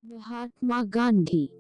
Mahatma Gandhi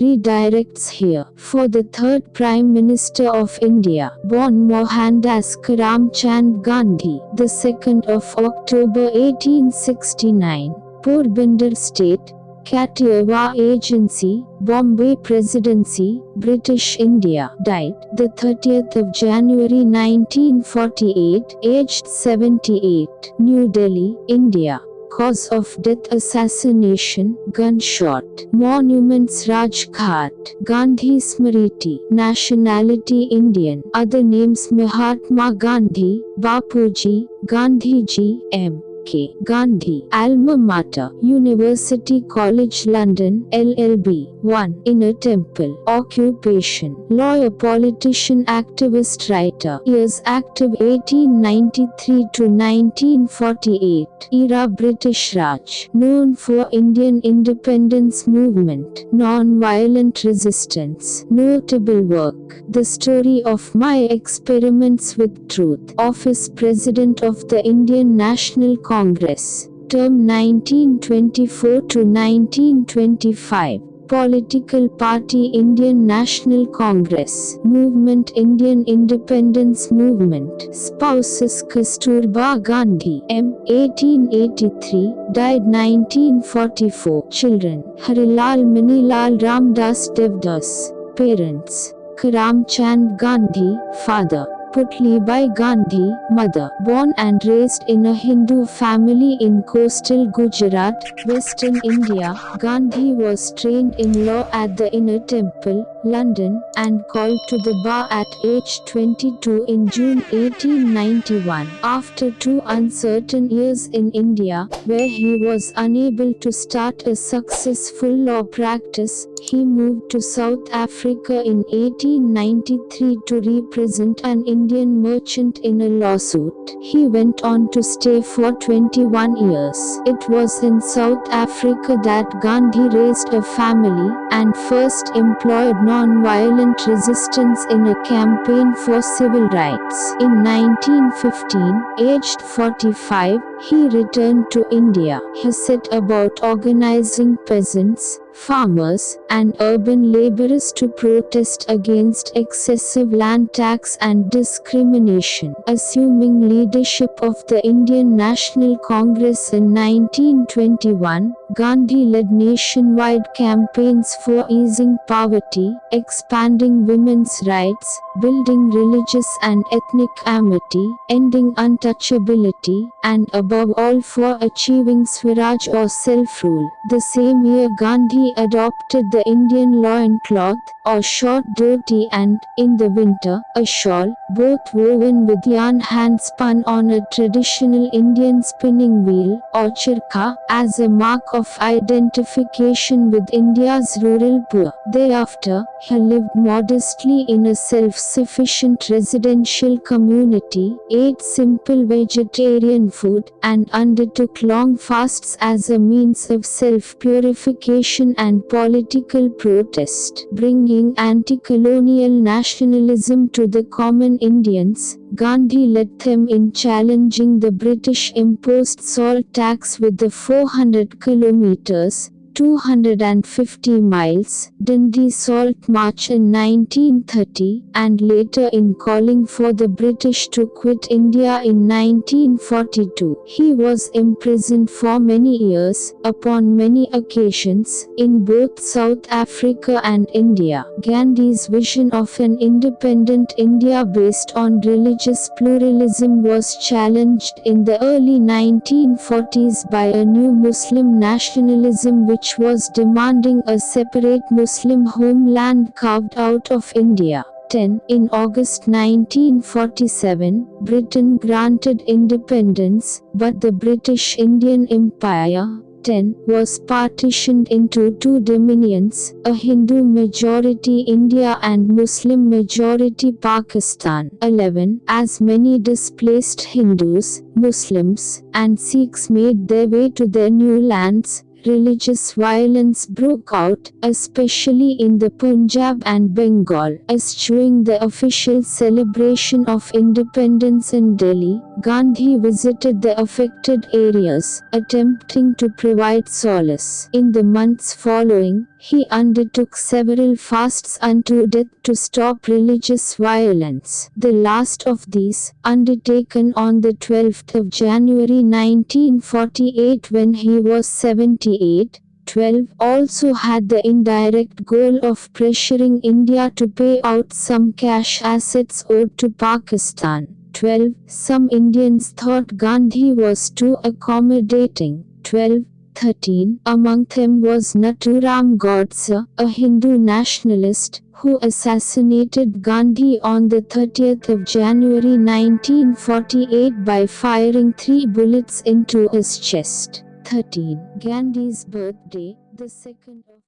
redirects here for the third Prime Minister of India, born Mohandas Karamchand Gandhi, the 2nd of October 1869, Porbandar State, Kathiawar Agency, Bombay Presidency, British India. Died the 30th of January 1948, aged 78, New Delhi, India. Cause of death assassination, gunshot. Monuments Rajghat, Gandhi Smriti, nationality Indian. Other names Mahatma Gandhi, Bapuji, Gandhiji, M.K. Gandhi. Alma Mater, University College London, LLB. 1. Inner Temple. Occupation, lawyer, politician, activist, writer. Years active 1893 to 1948. Era British Raj. Known for Indian independence movement, non-violent resistance. Notable work, The Story of My Experiments with Truth. Office President of the Indian National Congress. Term 1924 to 1925. Political party Indian National Congress. Movement Indian Independence Movement. Spouses Kasturba Gandhi, M. 1883, died 1944. Children Harilal Manilal Ramdas Devdas. Parents Karamchand Gandhi, father. Putlibai Gandhi, mother. Born and raised in a Hindu family in coastal Gujarat, Western India, Gandhi was trained in law at the Inner Temple, London, and called to the bar at age 22 in June 1891. After 2 uncertain years in India, where he was unable to start a successful law practice, he moved to South Africa in 1893 to represent an Indian merchant in a lawsuit. He went on to stay for 21 years. It was in South Africa that Gandhi raised a family and first employed non-violent resistance in a campaign for civil rights. In 1915, aged 45, he returned to India. He set about organizing peasants, farmers, and urban laborers to protest against excessive land tax and discrimination. Assuming leadership of the Indian National Congress in 1921, Gandhi led nationwide campaigns for easing poverty, expanding women's rights, building religious and ethnic amity, ending untouchability, and above all for achieving Swaraj or self-rule. The same year Gandhi adopted the Indian loincloth, or short dhoti, and, in the winter, a shawl, both woven with yarn hand-spun on a traditional Indian spinning wheel, or charkha, as a mark of identification with India's rural poor. Thereafter, he lived modestly in a self-sufficient residential community, ate simple vegetarian food, and undertook long fasts as a means of self-purification and political protest. Bringing anti-colonial nationalism to the common Indians, Gandhi led them in challenging the British-imposed salt tax with the 400 kilometers, 250 miles, Dundee Salt March in 1930, and later in calling for the British to quit India in 1942. He was imprisoned for many years, upon many occasions, in both South Africa and India. Gandhi's vision of an independent India based on religious pluralism was challenged in the early 1940s by a new Muslim nationalism which was demanding a separate Muslim homeland carved out of India. 10. In August 1947, Britain granted independence, but the British Indian Empire, 10, was partitioned into 2 dominions, a Hindu-majority India and Muslim-majority Pakistan. 11. As many displaced Hindus, Muslims, and Sikhs made their way to their new lands, religious violence broke out, especially in the Punjab and Bengal. Eschewing the official celebration of independence in Delhi, Gandhi visited the affected areas, attempting to provide solace. In the months following, he undertook several fasts unto death to stop religious violence. The last of these, undertaken on the 12th of January 1948 when he was 78, 12 also had the indirect goal of pressuring India to pay out some cash assets owed to Pakistan. 12. Some Indians thought Gandhi was too accommodating. 12. 13. Among them was Nathuram Godse, a Hindu nationalist, who assassinated Gandhi on the 30th of January 1948 by firing 3 bullets into his chest. 13. Gandhi's birthday, the 2nd of